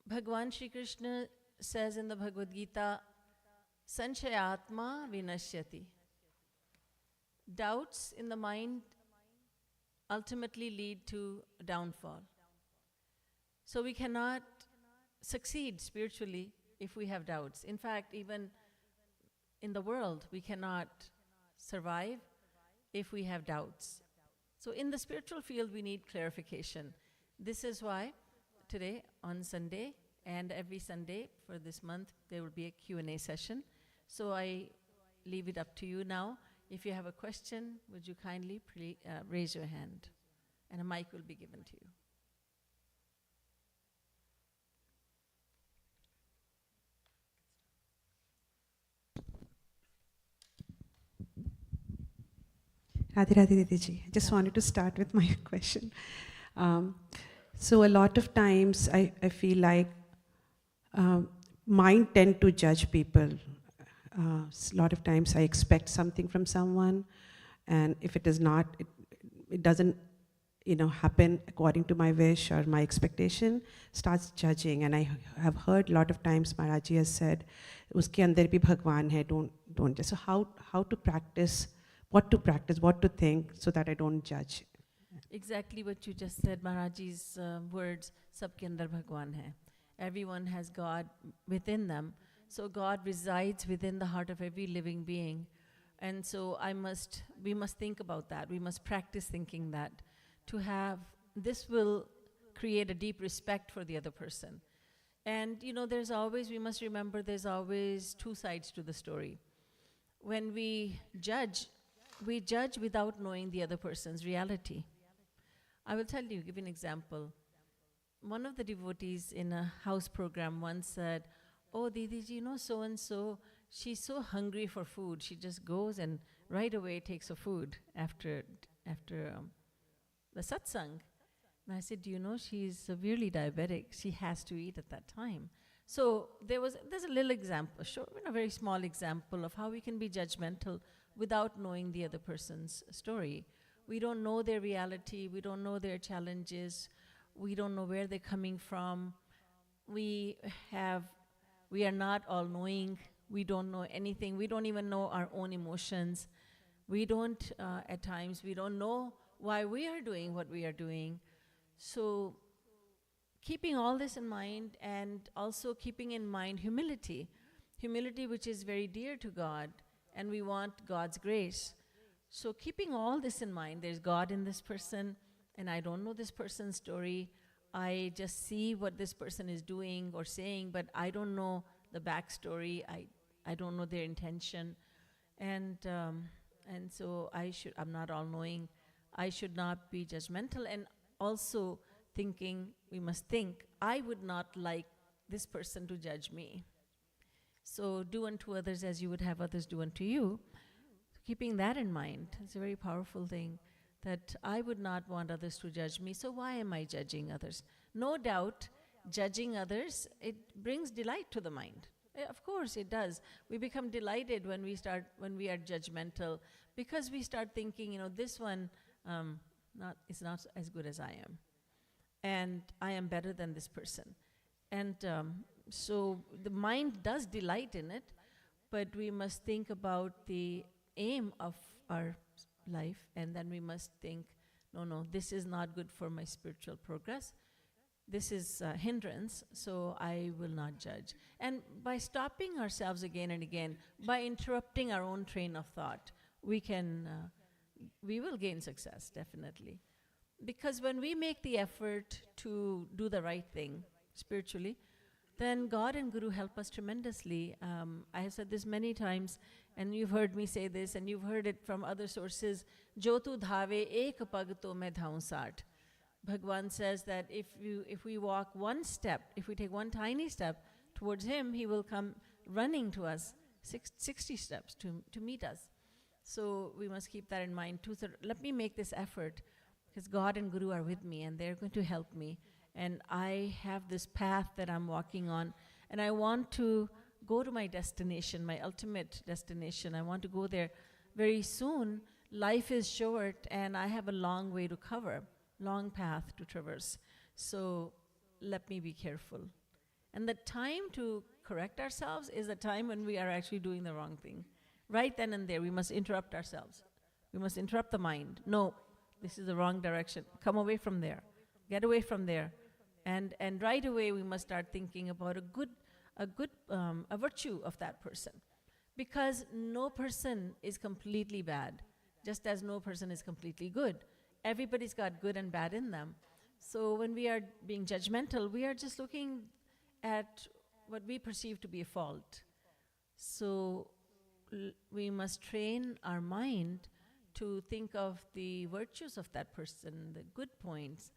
Bhagwan Shri Krishna says in the Bhagavad Gita, Sanshayatma vinashyati. Doubts in the mind ultimately lead to downfall. So we cannot succeed spiritually if we have doubts. In fact, even in the world, we cannot survive if we have doubts. So in the spiritual field, we need clarification. This is why today, on Sunday, and every Sunday for this month, there will be a Q&A session. So I leave it up to you now. If you have a question, would you kindly raise your hand? And a mic will be given to you. Radhe Radhe Didi Ji. I just wanted to start with my question. So a lot of times I feel like mind tend to judge people. A lot of times I expect something from someone, and if it is not, it doesn't happen according to my wish or my expectation, starts judging. And I have heard a lot of times Maharaj has said, uske andar bhi Bhagwan hai, don't judge. So how to practice, what to think so that I don't judge? Exactly what you just said, Maharaj's words, Sabke andar Bhagwan hai. Everyone has God within them. So God resides within the heart of every living being. And so we must think about that. We must practice thinking that. To have, this will create a deep respect for the other person. And we must remember there's always two sides to the story. When we judge without knowing the other person's reality. I will give you an example. One of the devotees in a house program once said, "Oh, Didi Ji, so-and-so, she's so hungry for food. She just goes and right away takes her food after the satsang." And I said, she's severely diabetic. She has to eat at that time. So there's a little example, a very small example of how we can be judgmental without knowing the other person's story. We don't know their reality. We don't know their challenges. We don't know where they're coming from. We are not all-knowing. We don't know anything. We don't even know our own emotions. At times, we don't know why we are doing what we are doing. So keeping all this in mind, and also keeping in mind humility which is very dear to God, and we want God's grace. So keeping all this in mind, there's God in this person, and I don't know this person's story. I just see what this person is doing or saying, but I don't know the backstory. I don't know their intention. And so I'm not all-knowing. I should not be judgmental. And also we must think, I would not like this person to judge me. So do unto others as you would have others do unto you. Keeping that in mind, it's a very powerful thing, that I would not want others to judge me, so why am I judging others? No doubt, judging others, it brings delight to the mind. Of course it does. We become delighted when we are judgmental, because we start thinking, this one is not as good as I am. And I am better than this person. And so the mind does delight in it, but we must think about the aim of our life, and then we must think, no, this is not good for my spiritual progress. This is a hindrance, so I will not judge. And by stopping ourselves again and again, by interrupting our own train of thought, we will gain success, definitely. Because when we make the effort to do the right thing spiritually, then God and Guru help us tremendously. I have said this many times, and you've heard me say this, and you've heard it from other sources. Jo tu dhave ek pag to main dhaun saath. Bhagwan says that if we walk one step, if we take one tiny step towards him, he will come running to us 60 steps to meet us. So we must keep that in mind too. So let me make this effort, because God and Guru are with me, and they're going to help me. And I have this path that I'm walking on, and I want to go to my destination, my ultimate destination. I want to go there very soon. Life is short, and I have a long way to cover, long path to traverse. So let me be careful And the time to correct ourselves is the time when we are actually doing the wrong thing. Right then and there, we must interrupt ourselves. We must interrupt the mind. No, this is the wrong direction. Come away from there. Get away from there. And right away, we must start thinking about a virtue of that person. Because no person is completely bad, just as no person is completely good. Everybody's got good and bad in them. So when we are being judgmental, we are just looking at what we perceive to be a fault. So we must train our mind to think of the virtues of that person, the good points,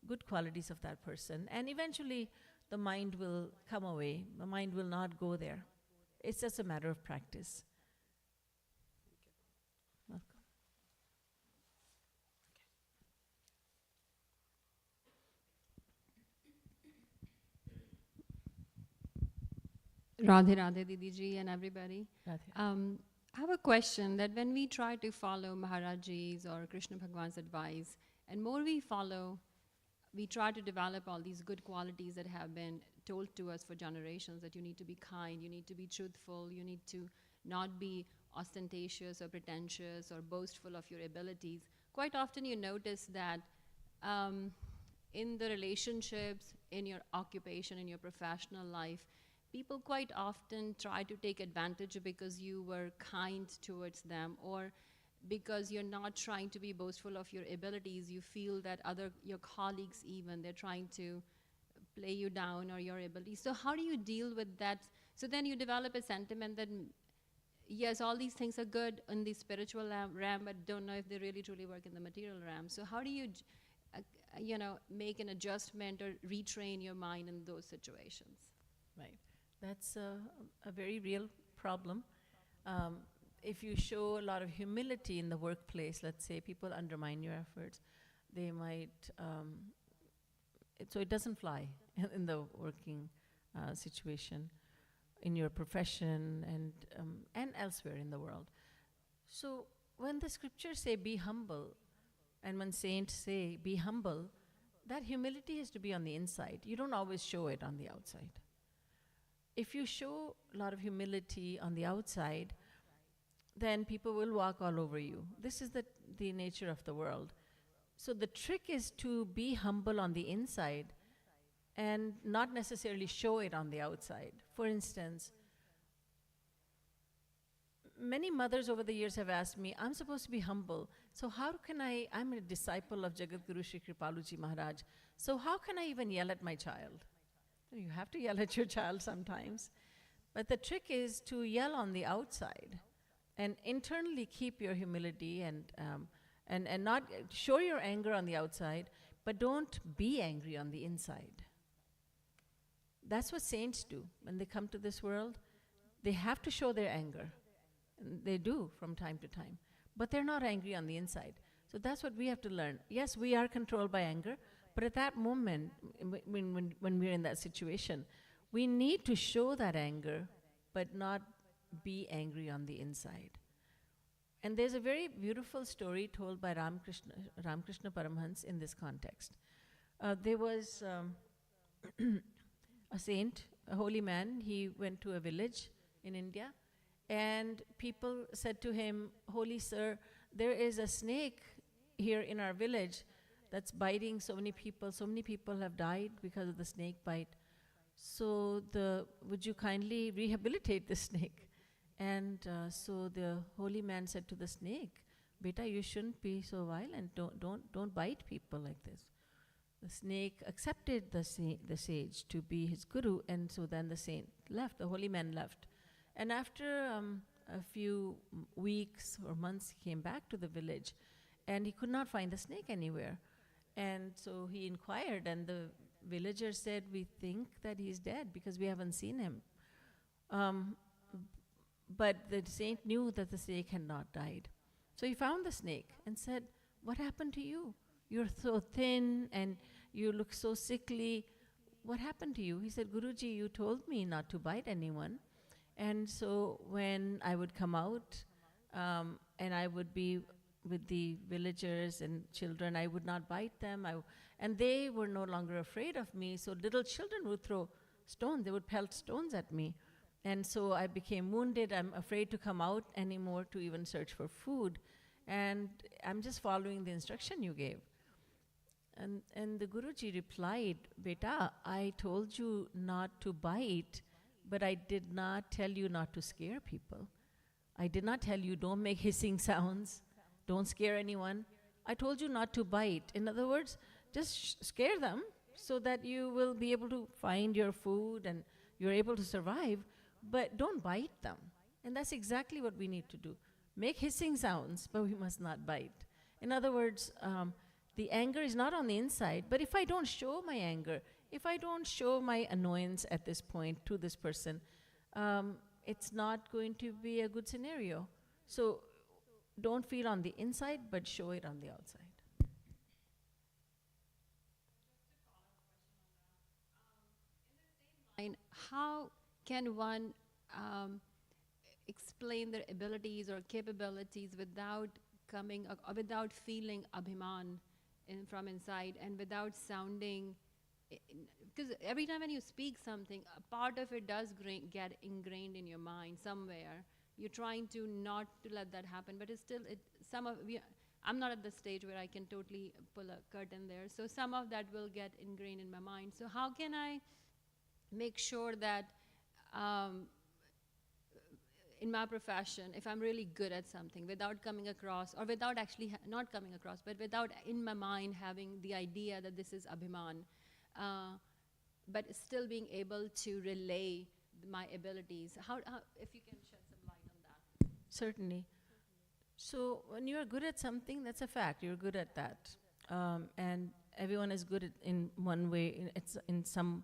good qualities of that person, and eventually the mind will come away. The mind will not go there. It's just a matter of practice. Welcome. Radhe Radhe Didi Ji and everybody. Radhe. I have a question that when we try to follow Maharaj's or Krishna Bhagwan's advice, and more we follow, we try to develop all these good qualities that have been told to us for generations, that you need to be kind, you need to be truthful, you need to not be ostentatious or pretentious or boastful of your abilities. Quite often you notice that in the relationships, in your occupation, in your professional life, people quite often try to take advantage because you were kind towards them, or because you're not trying to be boastful of your abilities. You feel that your colleagues even, they're trying to play you down or your abilities. So how do you deal with that? So then you develop a sentiment that, yes, all these things are good in the spiritual realm, but don't know if they really truly work in the material realm. So how do you, make an adjustment or retrain your mind in those situations? Right. That's a very real problem. If you show a lot of humility in the workplace, let's say people undermine your efforts, they might, so it doesn't fly in the working situation, in your profession, and elsewhere in the world. So when the scriptures say be humble, and when saints say be humble, that humility has to be on the inside. You don't always show it on the outside. If you show a lot of humility on the outside, then people will walk all over you. This is the nature of the world. So the trick is to be humble on the inside and not necessarily show it on the outside. For instance, many mothers over the years have asked me, I'm supposed to be humble, so how can I'm a disciple of Jagadguru Shri Kripalu Ji Maharaj, so how can I even yell at my child? You have to yell at your child sometimes. But the trick is to yell on the outside and internally keep your humility and not show your anger on the outside, but don't be angry on the inside. That's what saints do. When they come to this world, they have to show their anger. And they do from time to time. But they're not angry on the inside. So that's what we have to learn. Yes, we are controlled by anger, but at that moment, when we're in that situation, we need to show that anger, but not be angry on the inside. And there's a very beautiful story told by Ramakrishna Paramhans in this context. There was a saint, a holy man. He went to a village in India, and people said to him, "Holy sir, there is a snake here in our village that's biting so many people. So many people have died because of the snake bite. So would you kindly rehabilitate the snake?" And so the holy man said to the snake, "Beta, you shouldn't be so violent. Don't bite people like this." The snake accepted the sage to be his guru, and so then the saint left. The holy man left. And after a few weeks or months, he came back to the village, and he could not find the snake anywhere. And so he inquired, and the villagers said, "We think that he's dead because we haven't seen him." But the saint knew that the snake had not died. So he found the snake and said, "What happened to you? You're so thin and you look so sickly. What happened to you?" He said, "Guruji, you told me not to bite anyone. And so when I would come out and I would be with the villagers and children, I would not bite them. And they were no longer afraid of me. So little children would throw stones. They would pelt stones at me. And so I became wounded. I'm afraid to come out anymore to even search for food. And I'm just following the instruction you gave. And the Guruji replied, Beta, I told you not to bite, but I did not tell you not to scare people. I did not tell you don't make hissing sounds, don't scare anyone. I told you not to bite. In other words, just scare them so that you will be able to find your food and you're able to survive, but don't bite them. And that's exactly what we need to do. Make hissing sounds, but we must not bite. In other words, the anger is not on the inside, but if I don't show my anger, if I don't show my annoyance at this point to this person, it's not going to be a good scenario. So don't feel on the inside, but show it on the outside. And how can one explain their abilities or capabilities without coming or without feeling abhiman from inside and without sounding? Because every time when you speak something, a part of it does get ingrained in your mind somewhere. You're trying to not to let that happen, but it's still, I'm not at the stage where I can totally pull a curtain there. So some of that will get ingrained in my mind. So how can I make sure that in my profession, if I'm really good at something, without coming across, or without actually not coming across, but without in my mind having the idea that this is abhiman, but still being able to relay my abilities. How if you can shed some light on that? Certainly. So when you are good at something, that's a fact. You're good at that. And everyone is good in one way, it's in some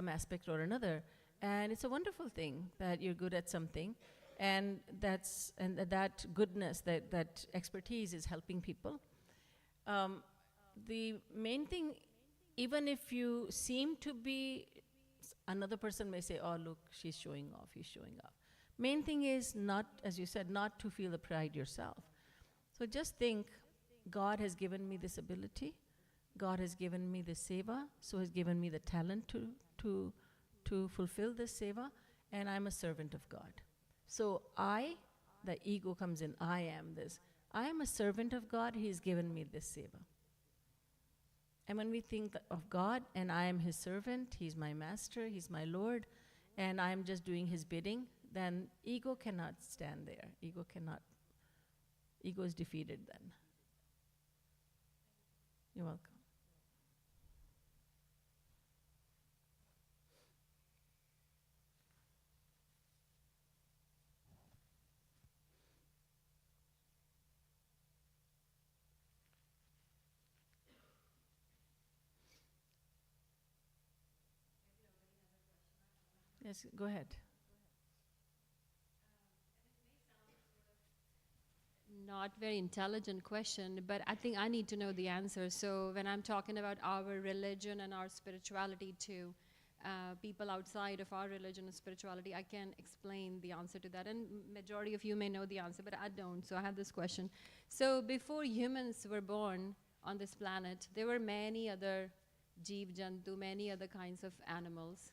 aspect or another. And it's a wonderful thing that you're good at something. And that goodness, that expertise is helping people. The main thing, even if you seem to be, another person may say, oh, look, she's showing off, he's showing off. Main thing is not, as you said, not to feel the pride yourself. So just think, God has given me this ability, God has given me this seva, so has given me the talent to fulfill this seva, and I'm a servant of God. So the ego comes in, I am this. I am a servant of God, He's given me this seva. And when we think of God and I am His servant, He's my master, He's my Lord, and I'm just doing His bidding, then ego cannot stand there. Ego is defeated then. You're welcome. Yes, go ahead. Not very intelligent question, but I think I need to know the answer. So when I'm talking about our religion and our spirituality to people outside of our religion and spirituality, I can explain the answer to that. And majority of you may know the answer, but I don't. So I have this question. So before humans were born on this planet, there were many other jeev jantu, many other kinds of animals.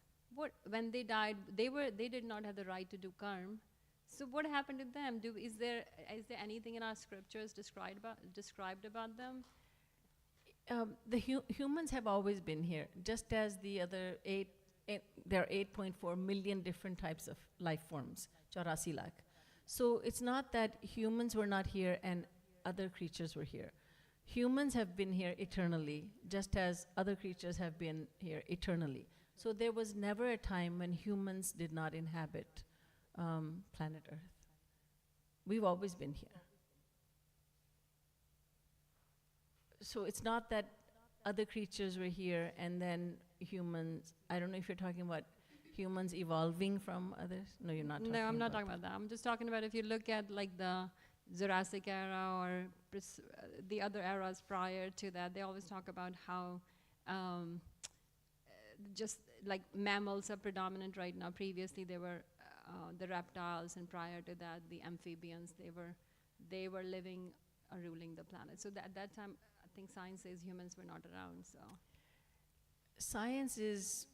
When they died, they did not have the right to do karma. So what happened to them? Is there anything in our scriptures described about them? The humans have always been here, just as the other there are 8.4 million different types of life forms, 84 lakh. So it's not that humans were not here and other creatures were here. Humans have been here eternally, just as other creatures have been here eternally. So there was never a time when humans did not inhabit planet Earth. We've always been here. So it's not that other creatures were here and then humans, I don't know if you're talking about humans evolving from others. No, you're not talking about No, I'm not talking about that. I'm just talking about if you look at like the Jurassic era or the other eras prior to that, they always talk about how just like mammals are predominant right now. Previously there were the reptiles, and prior to that the amphibians. They were living or ruling the planet. So at that time I think science says humans were not around. So science is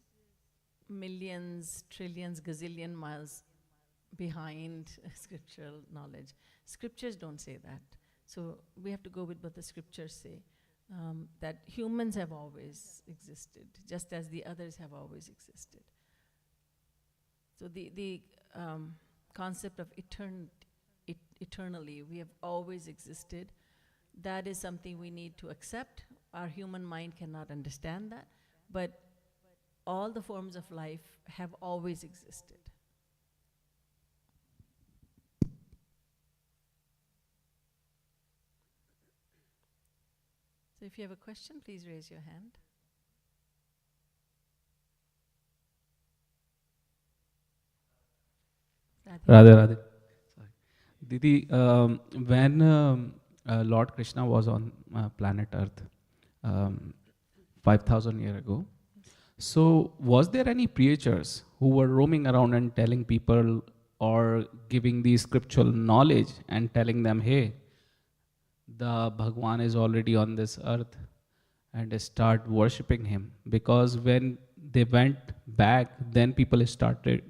millions, trillions, gazillion miles behind scriptural knowledge. Scriptures don't say that. So we have to go with what the scriptures say, that humans have always existed, just as the others have always existed. So the concept of eternally, we have always existed, that is something we need to accept. Our human mind cannot understand that, but all the forms of life have always existed. So if you have a question, please raise your hand. Radhe, Radhe. Sorry. Didi, when Lord Krishna was on planet Earth 5,000 years ago, so was there any preachers who were roaming around and telling people or giving the scriptural knowledge and telling them, hey, the Bhagwan is already on this earth and start worshipping him? Because when they went back, then people started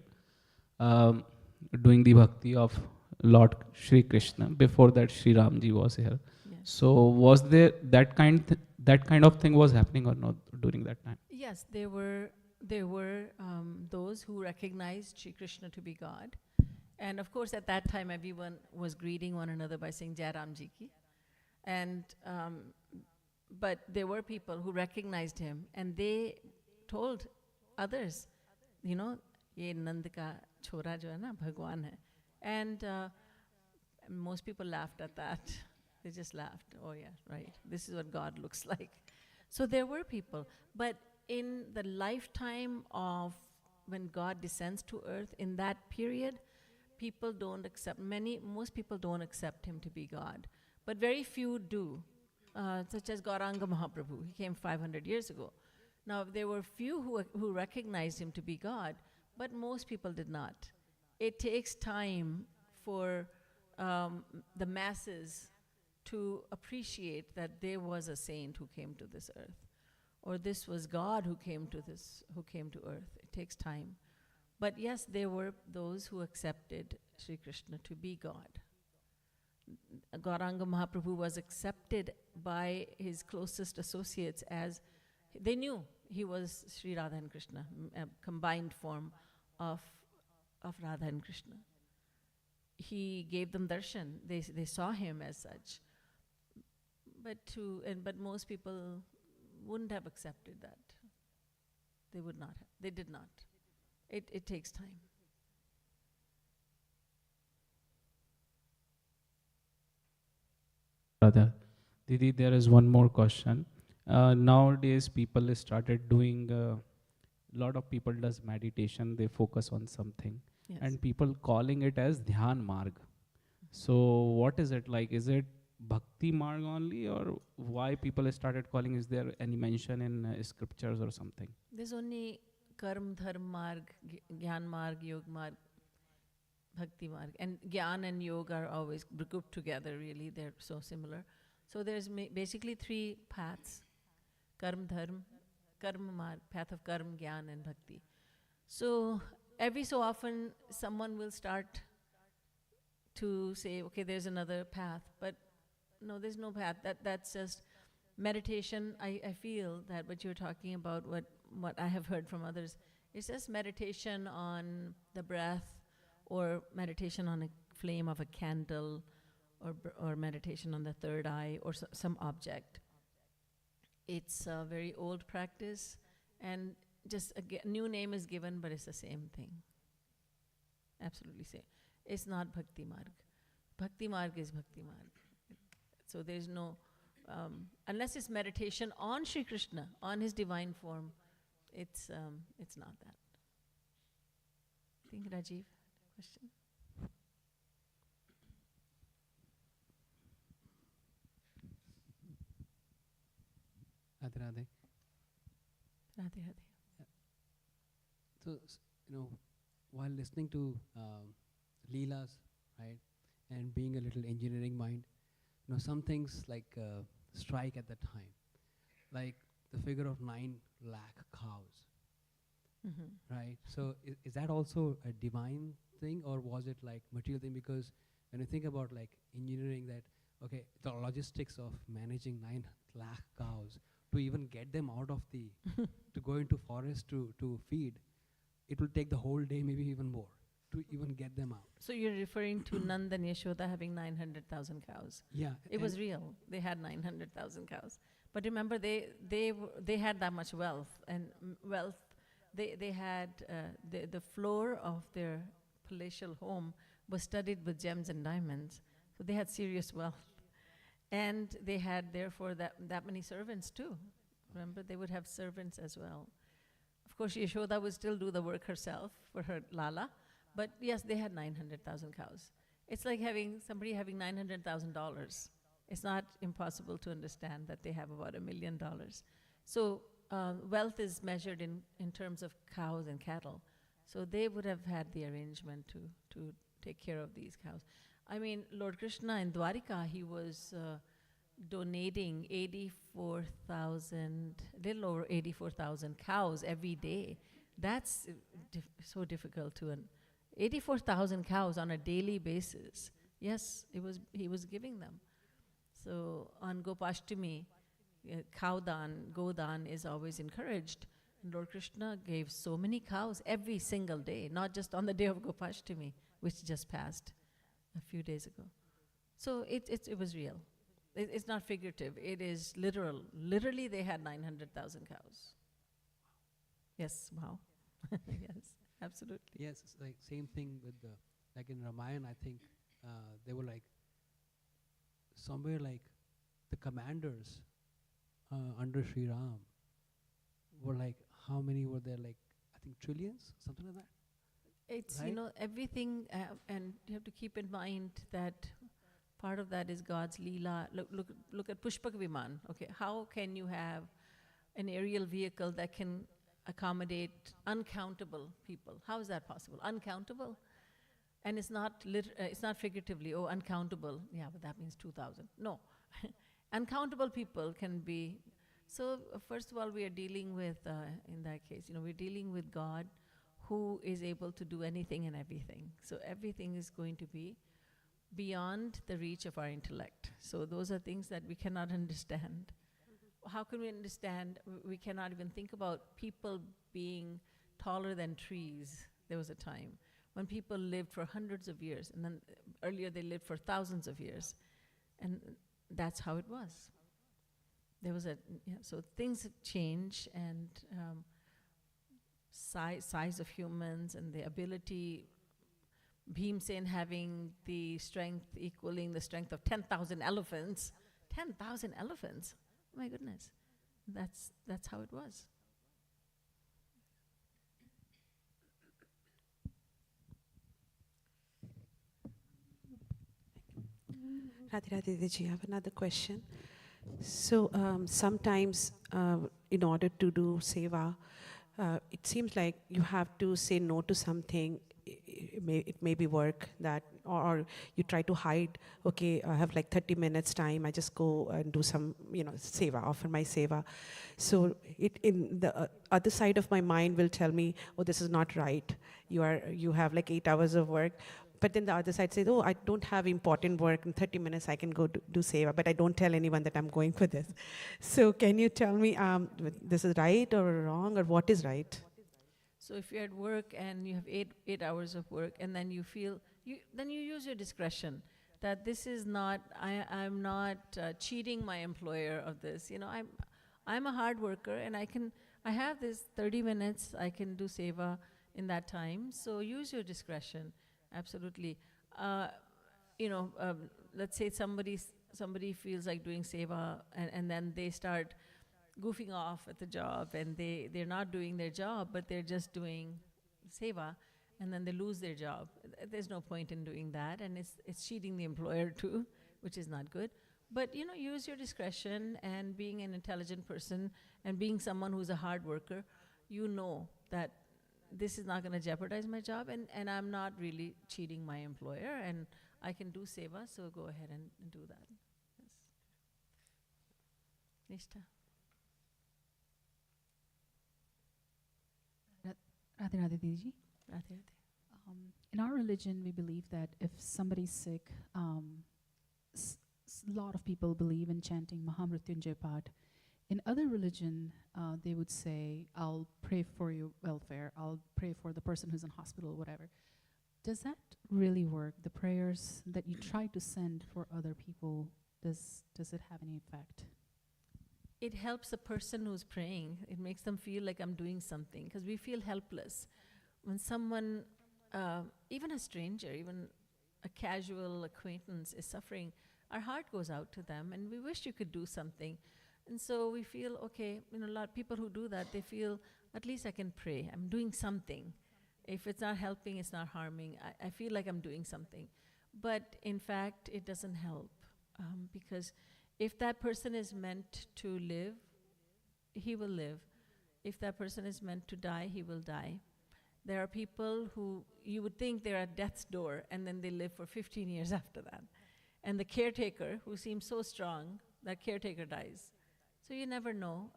doing the bhakti of Lord Shri Krishna. Before that, Shri Ramji was here. Yes. So was there that kind of thing was happening or not during that time? Yes, there were those who recognized Shri Krishna to be God. And of course, at that time, everyone was greeting one another by saying Jai Ram Ji Ki. And, but there were people who recognized him, and they told others, you know, ye Nand ka chora jo hai na, Bhagwan hai. And most people laughed at that. They just laughed. Oh yeah, right. This is what God looks like. So there were people. But in the lifetime of when God descends to earth, in that period, people don't accept, most people don't accept him to be God. But very few do, such as Gauranga Mahaprabhu. He came 500 years ago. Now, there were few who recognized him to be God, but most people did not. It takes time for the masses to appreciate that there was a saint who came to this earth, or this was God who came to earth. It takes time. But yes, there were those who accepted Sri Krishna to be God. Gauranga Mahaprabhu was accepted by his closest associates as they knew he was Sri Radha and Krishna, a combined form of Radha and Krishna. He gave them darshan. They saw him as such. But most people wouldn't have accepted that. They would not have. They did not. It takes time. Radha. Didi, there is one more question. Nowadays, people started doing, lot of people does meditation, they focus on something. Yes. And people calling it as Dhyan Marg. So what is it like? Is it Bhakti Marg only, or why people started calling? Is there any mention in scriptures or something? There's only Karm, Dharm Marg, Gyan Marg, Yog Marg, Bhakti Marg. And Gyan and Yoga are always grouped together, really. They're so similar. So there's basically three paths. Karm, Dharm, Karma Marg, path of Karm, Gyan and Bhakti. So every so often, someone will start to say, okay, there's another path. But no, there's no path. That's just meditation. I feel that what you're talking about, what I have heard from others, is just meditation on the breath, or meditation on a flame of a candle, or meditation on the third eye, or some object. It's a very old practice, and just a new name is given, but it's the same thing. Absolutely same. It's not Bhakti Marg. Bhakti Marg is Bhakti Marg. So there's no, unless it's meditation on Shri Krishna, on his divine form, it's not that. I think Rajiv, question? Radhe Radhe. Radhe Radhe. So, while listening to Leelas, right, and being a little engineering mind, some things like strike at the time, like the figure of 9 lakh cows, right? So is that also a divine thing, or was it like material thing? Because when you think about like engineering, that okay, the logistics of managing 9 lakh cows to even get them out of the to go into forest to feed, it will take the whole day, maybe even more, to even get them out. So you're referring to Nand and Yashoda having 900,000 cows. Yeah, It was real. They had 900,000 cows. But remember, they had that much wealth. And wealth, they had, the floor of their palatial home was studded with gems and diamonds. So they had serious wealth. And they had, therefore, that many servants too. Remember, they would have servants as well. Of course, Yashoda would still do the work herself for her Lala. But yes, they had 900,000 cows. It's like somebody having $900,000. It's not impossible to understand that they have about $1 million. So wealth is measured in terms of cows and cattle. So they would have had the arrangement to take care of these cows. I mean, Lord Krishna in Dwarika, he was donating 84,000, little over 84,000 cows every day. That's so difficult to 84,000 cows on a daily basis. Yes, he was giving them. So on Gopashtami, cow dan, godan is always encouraged. And Lord Krishna gave so many cows every single day, not just on the day of Gopashtami, which just passed a few days ago. So it was real. It's not figurative. It is literal. Literally, they had 900,000 cows. Yes, wow. Yes, absolutely. yes, it's like same thing with the, like in Ramyan, I think they were like somewhere like the commanders under Shri Ram were like, how many were there? Like, I think trillions, something like that. It's, Right? everything, and you have to keep in mind that part of that is God's Leela. Look at Pushpak Viman. Okay, how can you have an aerial vehicle that can accommodate uncountable people? How is that possible? Uncountable? And it's not it's not figuratively, oh, uncountable. Yeah, but that means 2,000. No. Uncountable people can be. So first of all, we are dealing with, in that case, we're dealing with God who is able to do anything and everything. So everything is going to be beyond the reach of our intellect. So those are things that we cannot understand. How can we understand? We cannot even think about people being taller than trees. There was a time when people lived for hundreds of years, and then earlier they lived for thousands of years. And that's how it was. There was so things change, and size of humans and the ability, Bhimsen having the strength equaling the strength of 10,000 elephants. 10,000 elephants, oh my goodness. That's how it was. Radhe Radhe Didi Ji, I have another question. So sometimes in order to do seva, it seems like you have to say no to something. It may be work that, or you try to hide, okay, I have like 30 minutes time, I just go and do some, seva, offer my seva. So in the other side of my mind will tell me, oh, this is not right. You have like 8 hours of work. But then the other side says, oh, I don't have important work. In 30 minutes, I can go do seva, but I don't tell anyone that I'm going for this. So can you tell me this is right or wrong, or what is right? So if you're at work and you have 8 hours of work, and then you feel, then you use your discretion that this is not, I'm not cheating my employer of this. I'm a hard worker, and I have this 30 minutes, I can do seva in that time. So use your discretion. Absolutely. Let's say somebody feels like doing seva, and then they start goofing off at the job, and they're not doing their job, but they're just doing seva, and then they lose their job. There's no point in doing that, and it's cheating the employer too, which is not good. But use your discretion, and being an intelligent person and being someone who's a hard worker, that this is not going to jeopardize my job, and I'm not really cheating my employer, and I can do seva, so go ahead and do that. Yes. Nishtha. Radhe Radhe Didi Ji. Radhe Radhe. In our religion, we believe that if somebody's sick, a lot of people believe in chanting Mahamrityunjay Path. In other religion, they would say, I'll pray for your welfare, I'll pray for the person who's in hospital, whatever. Does that really work? The prayers that you try to send for other people, does it have any effect? It helps the person who's praying. It makes them feel like I'm doing something, because we feel helpless. When someone, even a stranger, even a casual acquaintance is suffering, our heart goes out to them and we wish you could do something. And so we feel, okay, a lot of people who do that, they feel, at least I can pray, I'm doing something. If it's not helping, it's not harming, I feel like I'm doing something. But in fact, it doesn't help, because if that person is meant to live, he will live. If that person is meant to die, he will die. There are people who you would think they're at death's door and then they live for 15 years after that. And the caretaker, who seems so strong, that caretaker dies. So you never know.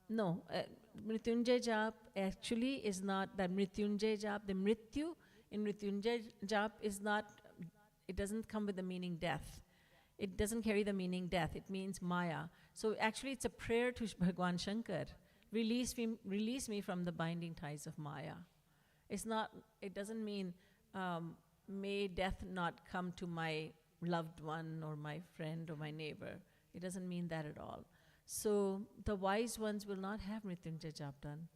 No, Mrityunjay Jap actually is not that Mrityunjay Jap. The Mrityu in Mrityunjay Jap is not, it doesn't come with the meaning death. It doesn't carry the meaning death. It means Maya. So actually it's a prayer to Bhagwan Shankar. Release me from the binding ties of Maya. It's not, it doesn't mean, may death not come to my loved one or my friend or my neighbor. It doesn't mean that at all. So the wise ones will not have Mrityunjay Jap done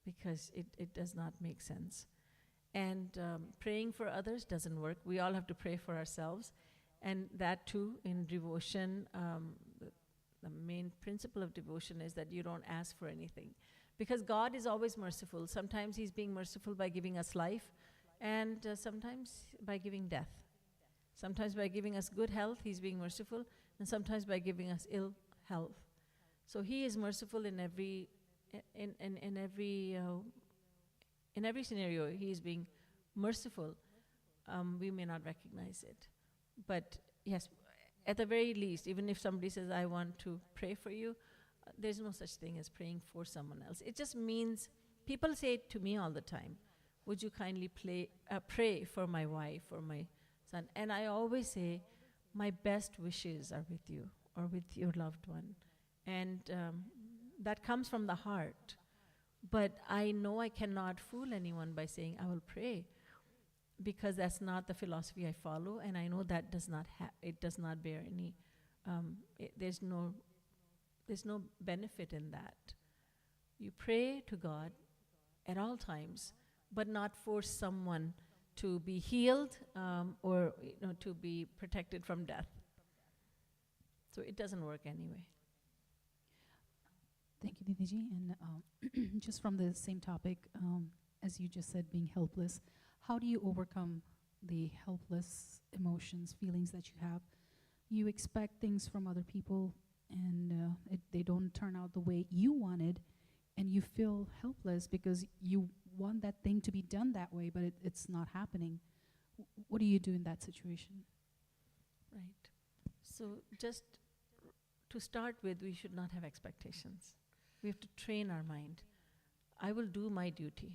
because it does not make sense. And praying for others doesn't work. We all have to pray for ourselves. And that too, in devotion, the main principle of devotion is that you don't ask for anything. Because God is always merciful. Sometimes He's being merciful by giving us life, and sometimes by giving death. Sometimes by giving us good health, He's being merciful, and sometimes by giving us ill health. So He is merciful in every scenario. He is being merciful. We may not recognize it. But yes, at the very least, even if somebody says, I want to pray for you, there's no such thing as praying for someone else. It just means, people say it to me all the time, would you kindly pray for my wife or my son? And I always say, my best wishes are with you or with your loved one. And that comes from the heart. But I know I cannot fool anyone by saying, I will pray, because that's not the philosophy I follow, and I know that does not bear any, there's no benefit in that. You pray to God at all times, but not force someone to be healed or to be protected from death. So it doesn't work anyway. Thank you, Didi Ji. And just from the same topic, as you just said, being helpless, how do you overcome the helpless emotions, feelings that you have? You expect things from other people, and they don't turn out the way you wanted, and you feel helpless because you want that thing to be done that way, but it's not happening. What do you do in that situation? Right. So just to start with, we should not have expectations. We have to train our mind. I will do my duty,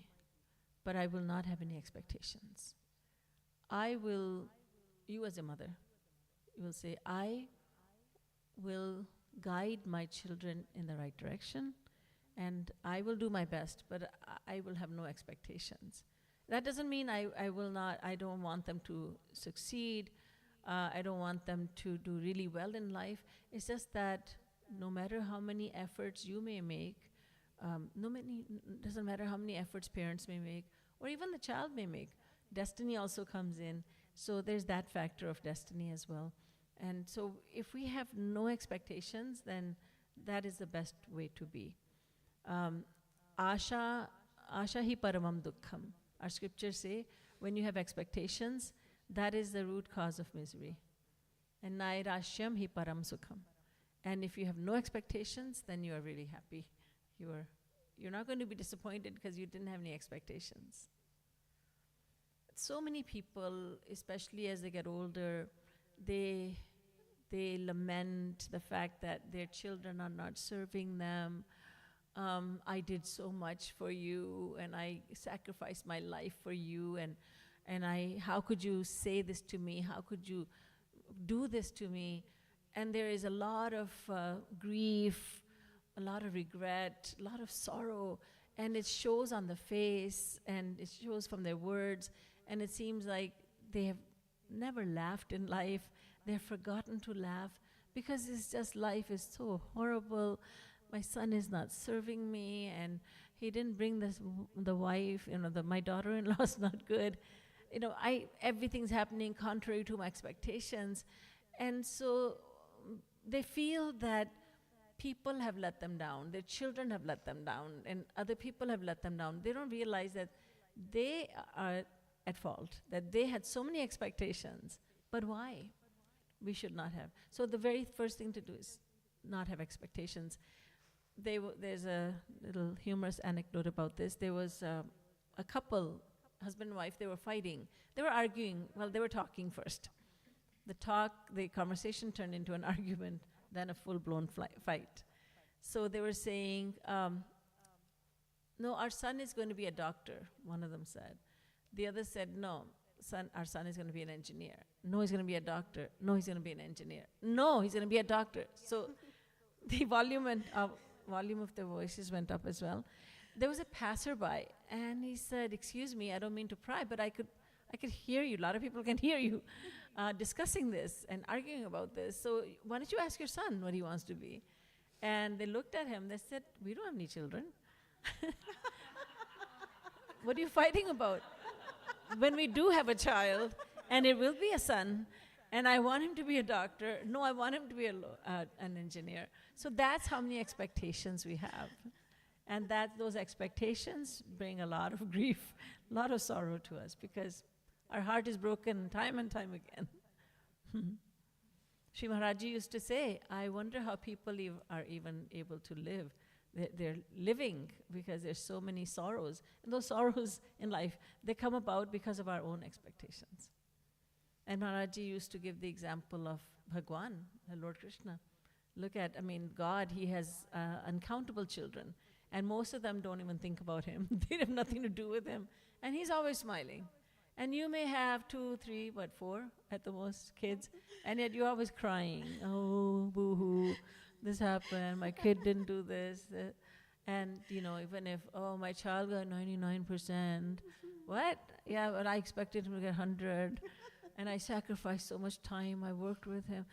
but I will not have any expectations. You as a mother, you will say, I will guide my children in the right direction, and I will do my best, but I will have no expectations. That doesn't mean I don't want them to succeed, I don't want them to do really well in life. It's just that no matter how many efforts you may make, doesn't matter how many efforts parents may make, or even the child may make, destiny also comes in. So there's that factor of destiny as well. And so if we have no expectations, then that is the best way to be. Asha hi paramam dukkham. Our scriptures say, when you have expectations, that is the root cause of misery. And nairashyam hi param sukham. And if you have no expectations, then you are really happy. You're not going to be disappointed because you didn't have any expectations. So many people, especially as they get older, they lament the fact that their children are not serving them, I did so much for you, and I sacrificed my life for you, and how could you say this to me? How could you do this to me? And there is a lot of grief, a lot of regret, a lot of sorrow, and it shows on the face, and it shows from their words, and it seems like they have never laughed in life. They've forgotten to laugh because it's just life is so horrible. My son is not serving me, and he didn't bring the wife, my daughter-in-law is not good. Everything's happening contrary to my expectations. And so they feel that people have let them down, their children have let them down, and other people have let them down. They don't realize that they are at fault, that they had so many expectations. But why? We should not have. So the very first thing to do is not have expectations. There's a little humorous anecdote about this. There was a couple, husband and wife, they were fighting. They were arguing, they were talking first. The conversation turned into an argument, then a full-blown fight. So they were saying, no, our son is going to be a doctor, one of them said. The other said, no, our son is going to be an engineer. No, he's going to be a doctor. No, he's going to be an engineer. No, he's going to be a doctor. So the volume of their voices went up as well. There was a passerby, and he said, excuse me, I don't mean to pry, but I could hear you. A lot of people can hear you discussing this and arguing about this. So why don't you ask your son what he wants to be? And they looked at him. They said, we don't have any children. What are you fighting about? When we do have a child, and it will be a son, and I want him to be a doctor. No, I want him to be an engineer. So that's how many expectations we have. And those expectations bring a lot of grief, a lot of sorrow to us, because our heart is broken time and time again. Shri Maharaj used to say, I wonder how people are even able to live. They're living because there's so many sorrows. And those sorrows in life, they come about because of our own expectations. And Maharaj used to give the example of Bhagwan, Lord Krishna. Look at, God, he has uncountable children. And most of them don't even think about him. They have nothing to do with him. And he's always smiling. And you may have 2, 3, 4 at the most kids. And yet you're always crying. Oh, boo-hoo, this happened. My kid didn't do this. And, even if, my child got 99%. What? Yeah, but I expected him to get 100. And I sacrificed so much time. I worked with him.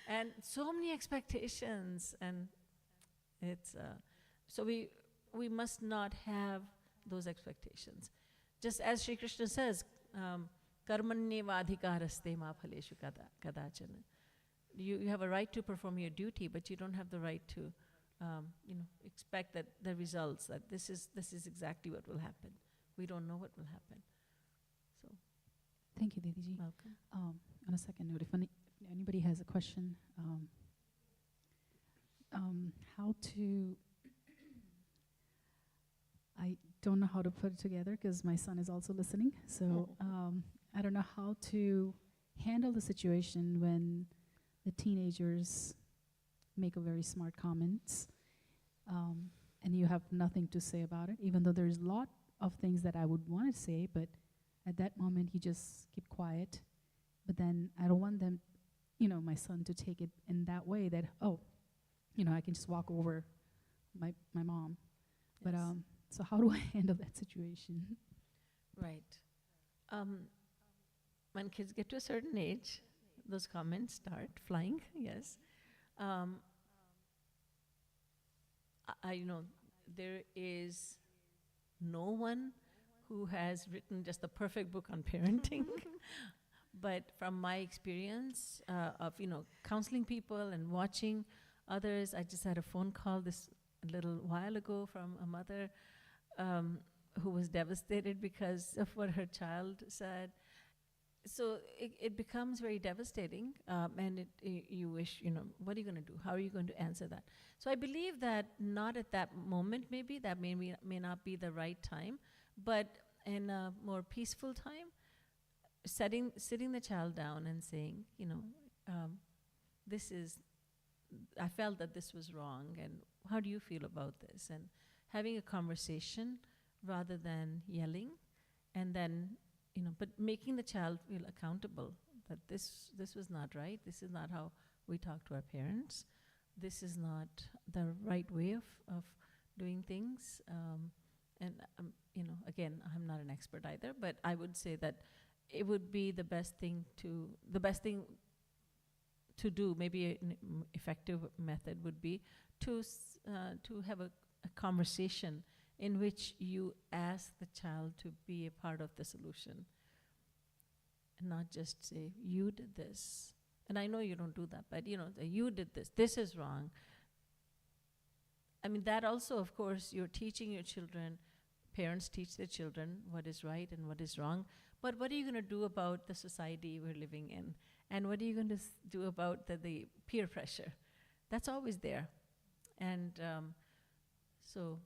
And so many expectations. And it's, so we must not have those expectations. Just as Shri Krishna says, karmanyevadhikaraste ma phaleshu kadachana. You have a right to perform your duty, but you don't have the right to expect that the results, that this is exactly what will happen. We don't know what will happen. So, thank you, Didi Ji. Welcome. On a second note, if anybody has a question, how to... I don't know how to put it together because my son is also listening. So I don't know how to handle the situation when the teenagers make a very smart comments and you have nothing to say about it, even though there's a lot of things that I would want to say, but at that moment you just keep quiet. But then I don't want them, my son to take it in that way that, I can just walk over my mom. But Yes. So how do I handle that situation? Right. When kids get to a certain age, those comments start flying, yes. There is no one who has written just the perfect book on parenting. But from my experience of, counseling people and watching others, I just had a phone call this a little while ago from a mother who was devastated because of what her child said. So it becomes very devastating, and you wish, what are you going to do? How are you going to answer that? So I believe that not at that moment, maybe, that may not be the right time, but in a more peaceful time, sitting the child down and saying, I felt that this was wrong, and how do you feel about this? And having a conversation rather than yelling, and then, but making the child feel accountable that this was not right. This is not how we talk to our parents. This is not the right way of doing things. Again, I'm not an expert either, but I would say that it would be the best thing to do. Maybe an effective method would be to have a conversation in which you ask the child to be a part of the solution, and not just say, you did this. And I know you don't do that, but you did this. This is wrong. I mean, that also, of course, you're teaching your children. Parents teach their children what is right and what is wrong. But what are you going to do about the society we're living in? And what are you going to do about the peer pressure? That's always there. And so...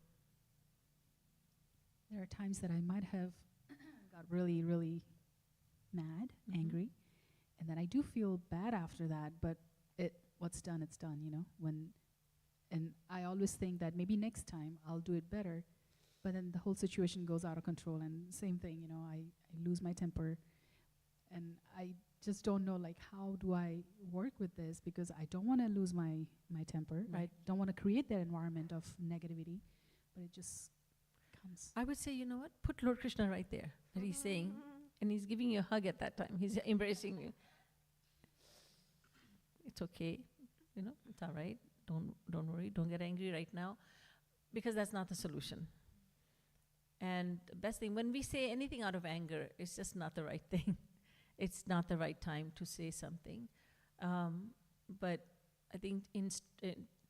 There are times that I might have got really, really mad, angry, and then I do feel bad after that, but what's done, it's done, and I always think that maybe next time I'll do it better, but then the whole situation goes out of control, and same thing, I lose my temper, and I just don't know, how do I work with this, because I don't want to lose my temper, Right. I don't want to create that environment of negativity, but it just comes. I would say, you know what? Put Lord Krishna right there, that he's saying, and he's giving you a hug at that time. He's embracing you. It's okay, it's all right. Don't worry, don't get angry right now, because that's not the solution. And the best thing, when we say anything out of anger, it's just not the right thing. It's not the right time to say something. But I think in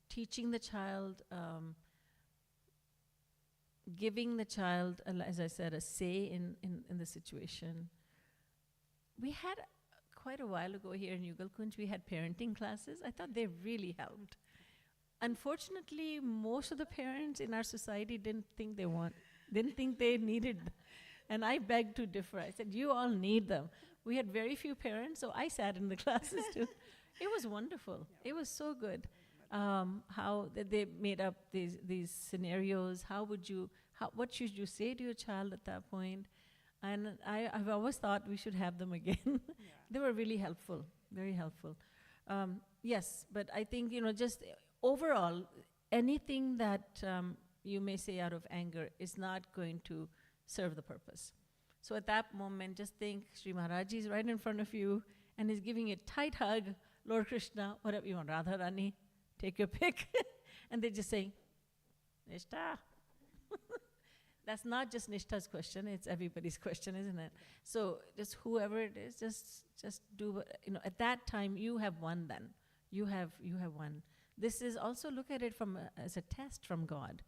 teaching the child, giving the child, as I said, a say in the situation. We had, quite a while ago here in Yugal Kunj, we had parenting classes. I thought they really helped. Unfortunately, most of the parents in our society didn't think they needed. And I begged to differ. I said, you all need them. We had very few parents, so I sat in the classes too. It was wonderful. It was so good. How they made up these scenarios. What should you say to your child at that point? And I've always thought we should have them again. They were really helpful, very helpful. Yes, but I think, just overall, anything that you may say out of anger is not going to serve the purpose. So at that moment, just think, Shri Maharaj is right in front of you, and he's giving a tight hug, Lord Krishna, whatever you want, Radha Rani, take your pick. And they're just saying, Nishtha. That's not just Nishtha's question, it's everybody's question, isn't it? So just whoever it is, just do, at that time you have won then. You have won. This is also, look at it as a test from God.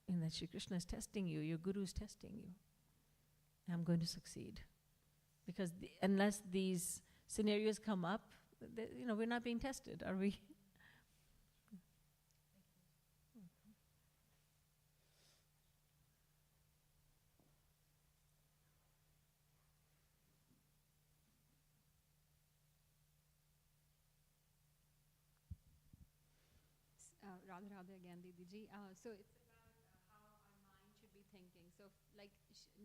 In that Shri Krishna is testing you, your Guru is testing you. I'm going to succeed. Because unless these scenarios come up, we're not being tested, are we? Radha Radha again, Didi Ji. So it's about how our mind should be thinking. So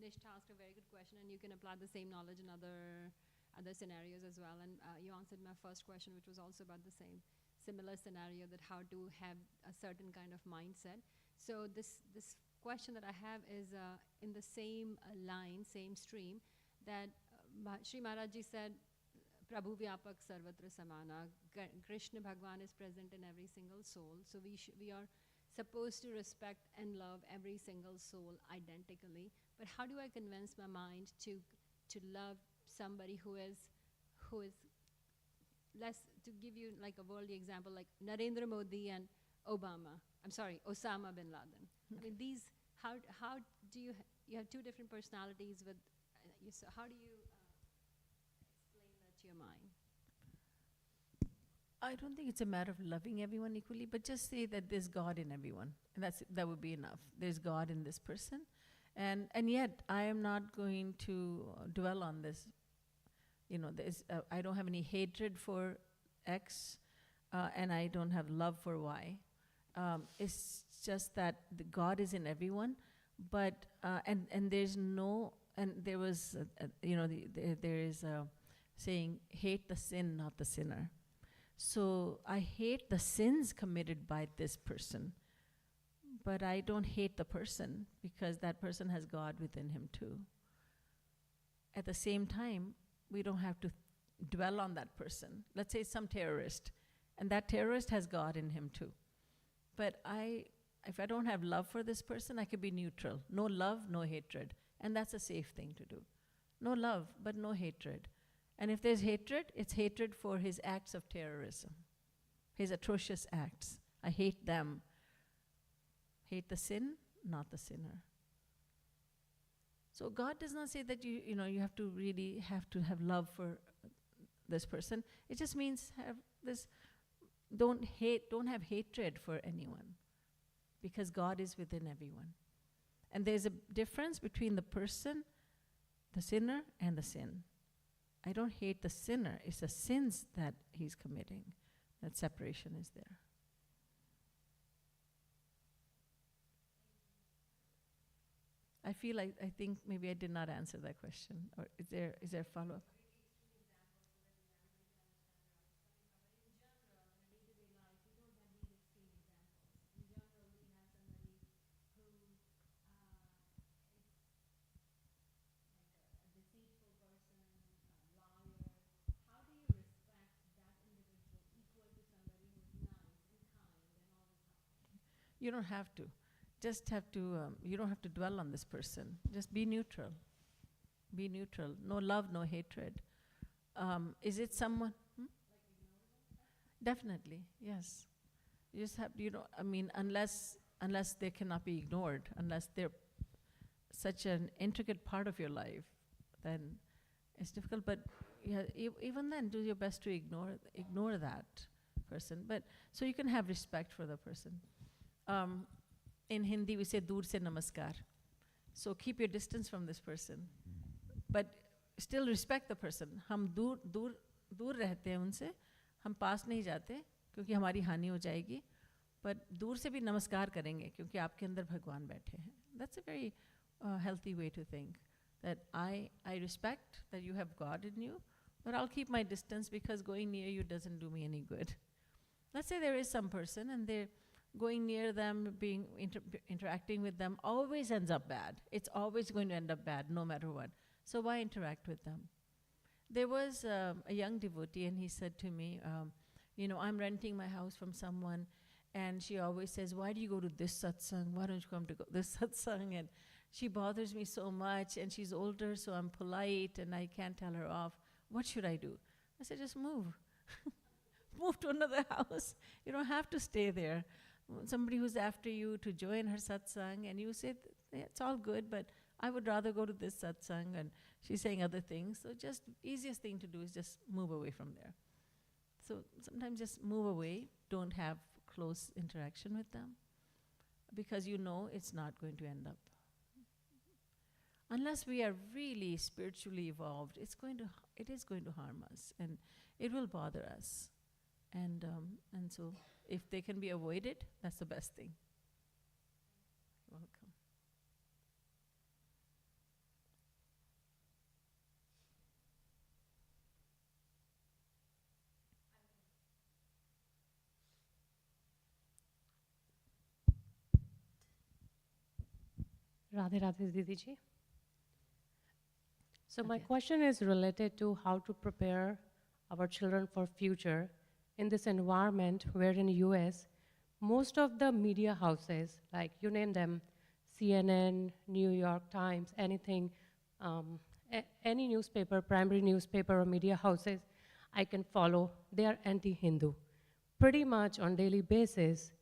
Nishtha asked a very good question, and you can apply the same knowledge in other scenarios as well. And you answered my first question, which was also about the similar scenario, that how to have a certain kind of mindset. So this question that I have is in the same line, same stream, that Shri Maharaj Ji said, Prabhu Vyapak Sarvatra Samana. Krishna Bhagwan is present in every single soul. So we are supposed to respect and love every single soul identically. But how do I convince my mind to love somebody who is less, to give you like a worldly example, like Narendra Modi and Osama bin Laden. I mean, how do you have two different personalities with, so how do you explain that to your mind? I don't think it's a matter of loving everyone equally, but just say that there's God in everyone. And that would be enough. There's God in this person. And yet, I am not going to dwell on this. I don't have any hatred for X, and I don't have love for Y. It's just that the God is in everyone, but and there's no, and there was there is a saying, hate the sin, not the sinner. So I hate the sins committed by this person, but I don't hate the person because that person has God within him too. At the same time, we don't have to dwell on that person. Let's say some terrorist, and that terrorist has God in him too. But if I don't have love for this person, I could be neutral. No love, no hatred. And that's a safe thing to do. No love, but no hatred. And if there's hatred, it's hatred for his acts of terrorism, his atrocious acts. I hate them. Hate the sin, not the sinner. So God does not say that you have to really have love for this person. It just means don't have hatred for anyone, because God is within everyone. And there's a difference between the person, the sinner, and the sin. I don't hate the sinner, it's the sins that he's committing. That separation is there. I think maybe I did not answer that question. Or is there a follow-up? You don't have to. Just have to, you don't have to dwell on this person. Just be neutral. Be neutral. No love, no hatred. Is it someone? Definitely, yes. You just have, unless they cannot be ignored, unless they're such an intricate part of your life, then it's difficult. But yeah, even then, do your best to ignore that person. But so you can have respect for the person. In Hindi, we say dur se namaskar. So keep your distance from this person, but still respect the person. हम दूर रहते हैं उनसे, हम पास नहीं जाते क्योंकि हमारी हानि हो जाएगी, but दूर से भी नमस्कार करेंगे क्योंकि आपके अंदर भगवान बैठे हैं. That's a very healthy way to think. That I respect that you have God in you, but I'll keep my distance because going near you doesn't do me any good. Let's say there is some person and they're going near them, interacting with them, always ends up bad. It's always going to end up bad, no matter what. So why interact with them? There was a young devotee, and he said to me, I'm renting my house from someone, and she always says, why do you go to this satsang? Why don't you come to this satsang? And she bothers me so much, and she's older, so I'm polite, and I can't tell her off. What should I do? I said, just move. Move to another house. You don't have to stay there. Somebody who's after you to join her satsang, and you say, it's all good, but I would rather go to this satsang, and she's saying other things. So just easiest thing to do is just move away from there. So sometimes just move away, don't have close interaction with them, because you know it's not going to end up. Unless we are really spiritually evolved, it is going to harm us, and it will bother us. And so if they can be avoided, that's the best thing. Welcome. Radhe Radhe Didi Ji. So my question is related to how to prepare our children for future in this environment where in the US, most of the media houses, like you name them, CNN, New York Times, anything, any newspaper, primary newspaper or media houses I can follow, they are anti-Hindu. Pretty much on daily basis,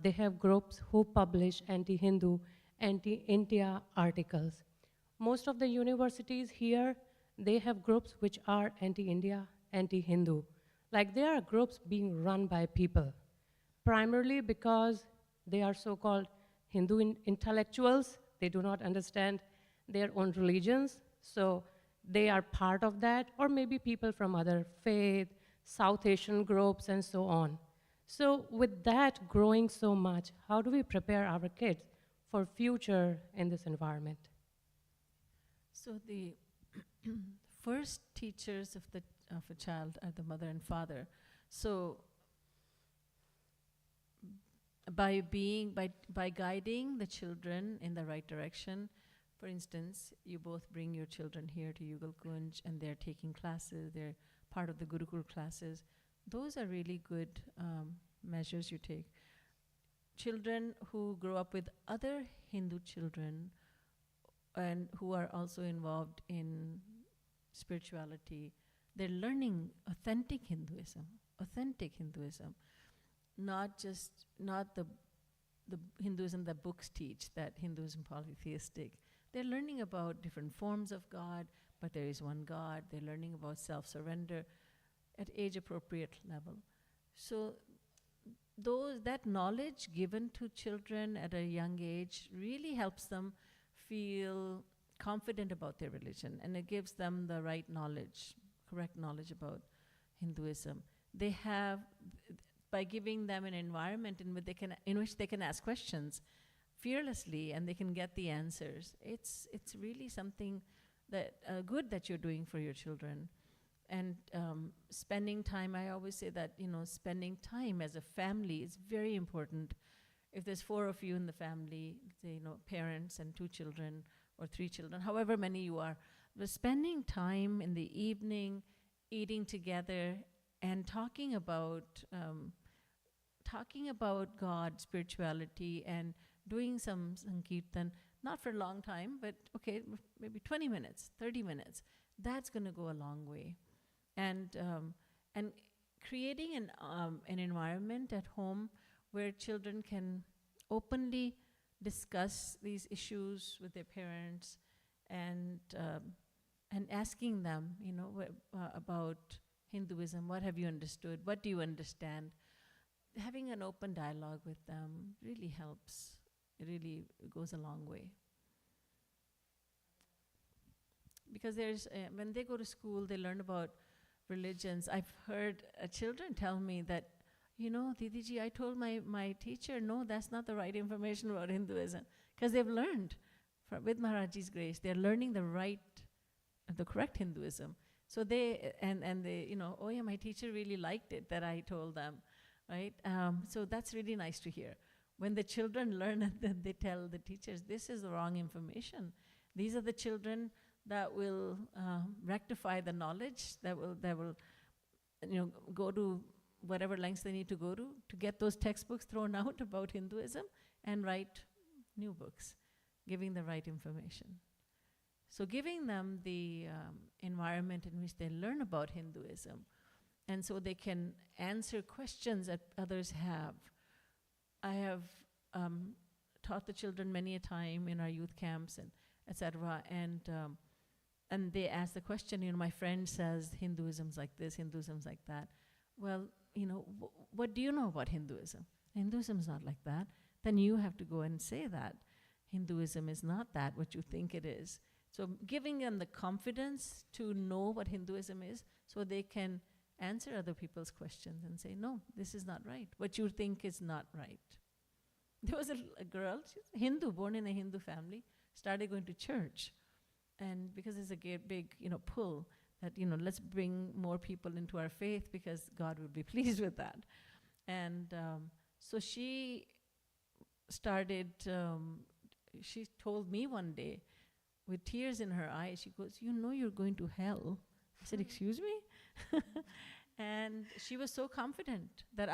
they have groups who publish anti-Hindu, anti-India articles. Most of the universities here, they have groups which are anti-India, anti-Hindu. Like there are groups being run by people, primarily because they are so-called Hindu intellectuals. They do not understand their own religions, so they are part of that, or maybe people from other faith, South Asian groups, and so on. So with that growing so much, how do we prepare our kids for future in this environment? So the first teachers of a child are the mother and father. So by guiding the children in the right direction, for instance, you both bring your children here to Yugal Kunj and they're taking classes, they're part of the Gurukul classes. Those are really good measures you take. Children who grow up with other Hindu children and who are also involved in spirituality, they're learning authentic Hinduism, not the Hinduism that books teach, that Hinduism polytheistic. They're learning about different forms of God, but there is one God. They're learning about self-surrender at age-appropriate level. So that knowledge given to children at a young age really helps them feel confident about their religion, and it gives them the right knowledge, correct knowledge about Hinduism. They have, by giving them an environment in which they can ask questions fearlessly and they can get the answers, it's really something that good that you're doing for your children. And spending time, I always say that, spending time as a family is very important. If there's 4 of you in the family, say, parents and 2 children or 3 children, however many you are, but spending time in the evening, eating together and talking about God, spirituality, and doing some Sankirtan, not for a long time, but okay, maybe 20 minutes, 30 minutes, that's going to go a long way. And creating an environment at home where children can openly discuss these issues with their parents, and asking them, about Hinduism, what have you understood, what do you understand? Having an open dialogue with them really helps. It really goes a long way. Because when they go to school, they learn about religions. I've heard children tell me that, Didi Ji, I told my teacher, no, that's not the right information about Hinduism. Because they've learned, with Maharaj's grace, they're learning the correct Hinduism. So they, oh yeah, my teacher really liked it that I told them, right? So that's really nice to hear. When the children learn and then they tell the teachers, this is the wrong information. These are the children that will rectify the knowledge, that will go to whatever lengths they need to go to get those textbooks thrown out about Hinduism and write new books, giving the right information. So giving them the environment in which they learn about Hinduism, and so they can answer questions that others have. I have taught the children many a time in our youth camps and etc. And they ask the question, my friend says Hinduism's like this, Hinduism's like that. Well, what do you know about Hinduism? Hinduism's not like that. Then you have to go and say that. Hinduism is not that, what you think it is. So giving them the confidence to know what Hinduism is so they can answer other people's questions and say, no, this is not right. What you think is not right. There was a girl, she's a Hindu, born in a Hindu family, started going to church. And because there's a big, pull that, let's bring more people into our faith because God would be pleased with that. And so she started, she told me one day, with tears in her eyes, she goes, you're going to hell. I said, excuse me? And she was so confident that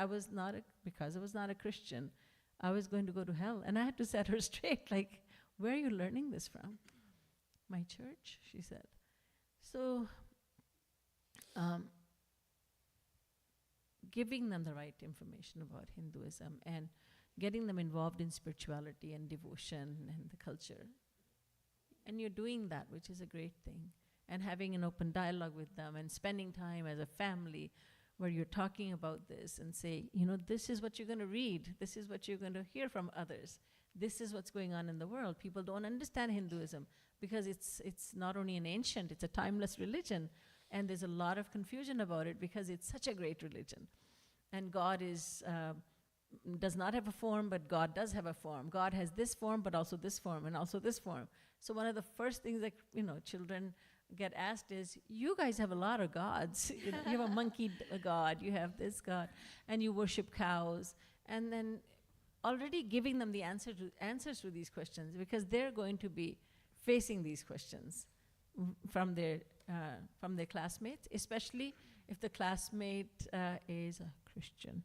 because I was not a Christian, I was going to go to hell. And I had to set her straight, like, where are you learning this from? My church, she said. So giving them the right information about Hinduism and getting them involved in spirituality and devotion and the culture. And you're doing that, which is a great thing. And having an open dialogue with them and spending time as a family where you're talking about this and say, this is what you're going to read. This is what you're going to hear from others. This is what's going on in the world. People don't understand Hinduism because it's not only an ancient, it's a timeless religion. And there's a lot of confusion about it because it's such a great religion. And God does not have a form, but God does have a form. God has this form, but also this form, and also this form. So one of the first things that children get asked is, you guys have a lot of gods. You have a monkey god, you have this god, and you worship cows. And then already giving them the answers to these questions, because they're going to be facing these questions from their classmates, especially if the classmate is a Christian.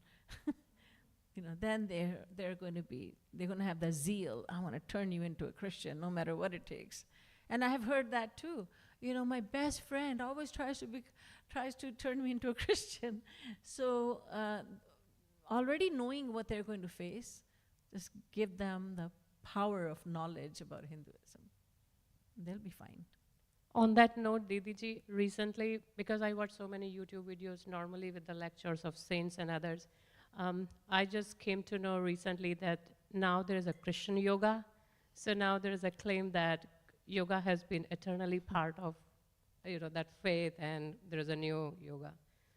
Then they're going to have the zeal. I want to turn you into a Christian, no matter what it takes. And I have heard that too. My best friend always tries to turn me into a Christian. So already knowing what they're going to face, just give them the power of knowledge about Hinduism. They'll be fine. On that note, Didi Ji, recently, because I watch so many YouTube videos normally with the lectures of saints and others, I just came to know recently that now there is a Christian yoga. So now there is a claim that yoga has been eternally part of that faith, and there is a new yoga.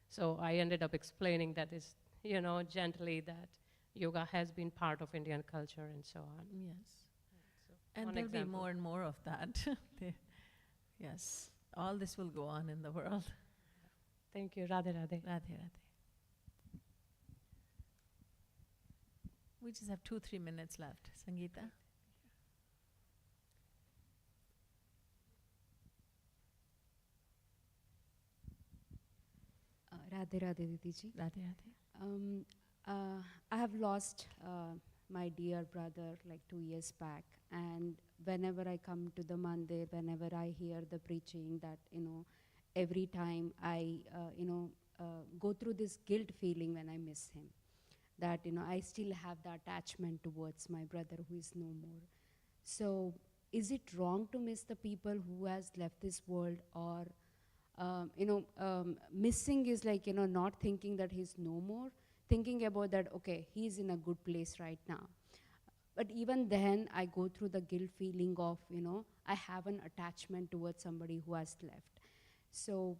So I ended up explaining that is, gently, that yoga has been part of Indian culture and so on. Yes. So And one there'll be example. more and more of that. Yes. All this will go on in the world. Thank you. Radhe Radhe. Radhe Radhe. We just have 2-3 minutes left. Sangeeta? Radhe Radhe Didi Ji. Radhe Radhe. I have lost my dear brother like 2 years back, and whenever I come to the mandir, whenever I hear the preaching, that every time I go through this guilt feeling when I miss him, that I still have the attachment towards my brother who is no more. So is it wrong to miss the people who has left this world, or missing is like not thinking that he's no more, thinking about that, okay, he's in a good place right now. But even then, I go through the guilt feeling of, I have an attachment towards somebody who has left. So,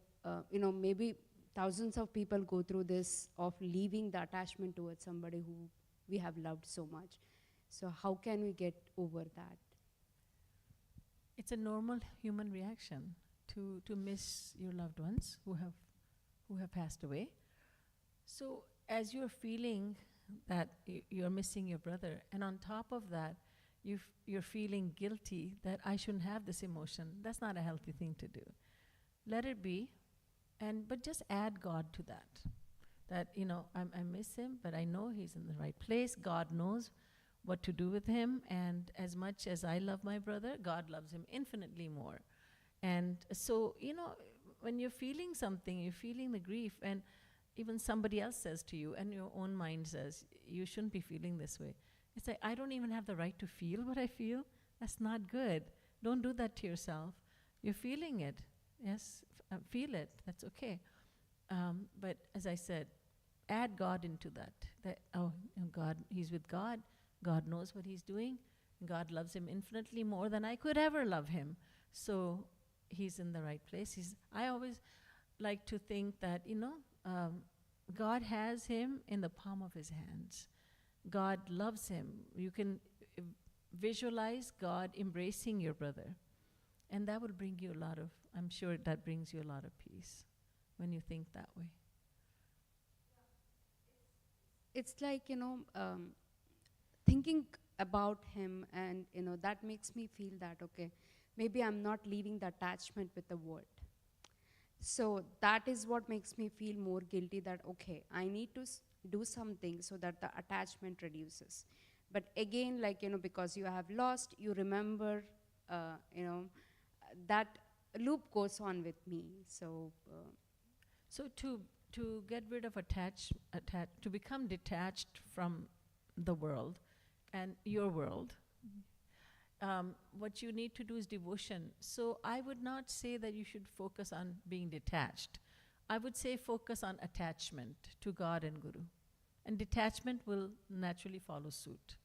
maybe thousands of people go through this of leaving the attachment towards somebody who we have loved so much. So how can we get over that? It's a normal human reaction to miss your loved ones who have passed away. So as you're feeling that you're missing your brother, and on top of that, you're feeling guilty that I shouldn't have this emotion, that's not a healthy thing to do. Let it be, but just add God to that. That, I miss him, but I know he's in the right place. God knows what to do with him, and as much as I love my brother, God loves him infinitely more. And so, when you're feeling something, you're feeling the grief, and even somebody else says to you, and your own mind says, you shouldn't be feeling this way. It's like, I don't even have the right to feel what I feel. That's not good. Don't do that to yourself. You're feeling it. Yes, feel it. That's okay. But as I said, add God into that. God, he's with God. God knows what he's doing. God loves him infinitely more than I could ever love him. So he's in the right place. I always like to think that, God has him in the palm of his hands. God loves him. You can visualize God embracing your brother. And that will bring you I'm sure that brings you a lot of peace when you think that way. It's like, thinking about him, and, that makes me feel that, okay, maybe I'm not leaving the attachment with the world. So that is what makes me feel more guilty, that, okay, I need to do something so that the attachment reduces. But again, like, because you have lost, you remember, that loop goes on with me. So, So to get rid of to become detached from the world and your world, what you need to do is devotion. So I would not say that you should focus on being detached. I would say focus on attachment to God and Guru. And detachment will naturally follow suit.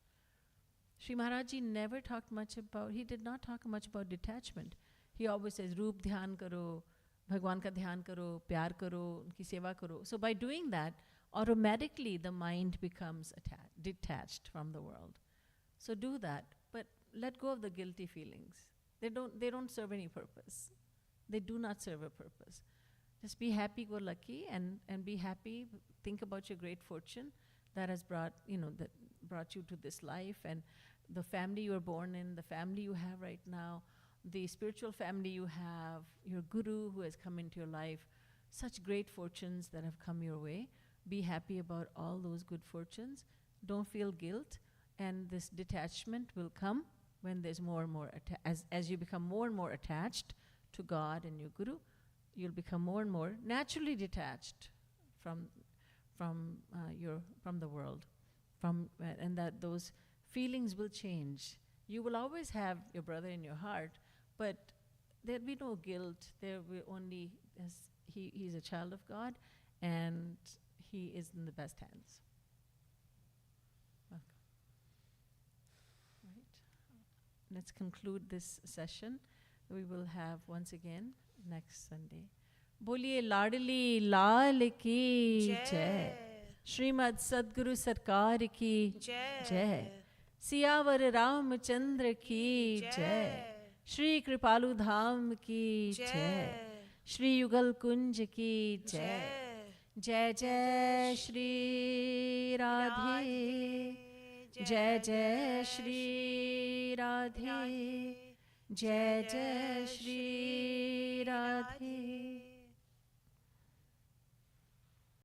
Shri Maharaj Ji never talked much about, he did not talk much about detachment. He always says, Roop dhyan karo, Bhagwan ka dhyan karo, pyar karo, unki seva karo. So by doing that, automatically the mind becomes detached from the world. So do that, but let go of the guilty feelings. They don't serve any purpose. They do not serve a purpose. Just be happy-go-lucky and be happy. Think about your great fortune that has brought you to this life, and the family you were born in, the family you have right now, the spiritual family you have, your guru who has come into your life, such great fortunes that have come your way. Be happy about all those good fortunes. Don't feel guilt, and this detachment will come when there's more and more, as you become more and more attached to God and your guru, you'll become more and more naturally detached from the world, and that those feelings will change. You will always have your brother in your heart, but there'll be no guilt. There will only, as he's a child of God, and he is in the best hands. Welcome. Right. Let's conclude this session. We will have once again next Sunday. Boliye Ladli Lal ki Jai. Srimad Sadguru Sarkar ki Jai. Siyavar Ramchandra ki Jai. Shri Kripalu Dham ki Jai. Shri Yugal Kunj ki Jai. Jai Jai Shri Radhe. Jai Jai Shri Radhe. Jai Jai Shri Radhe.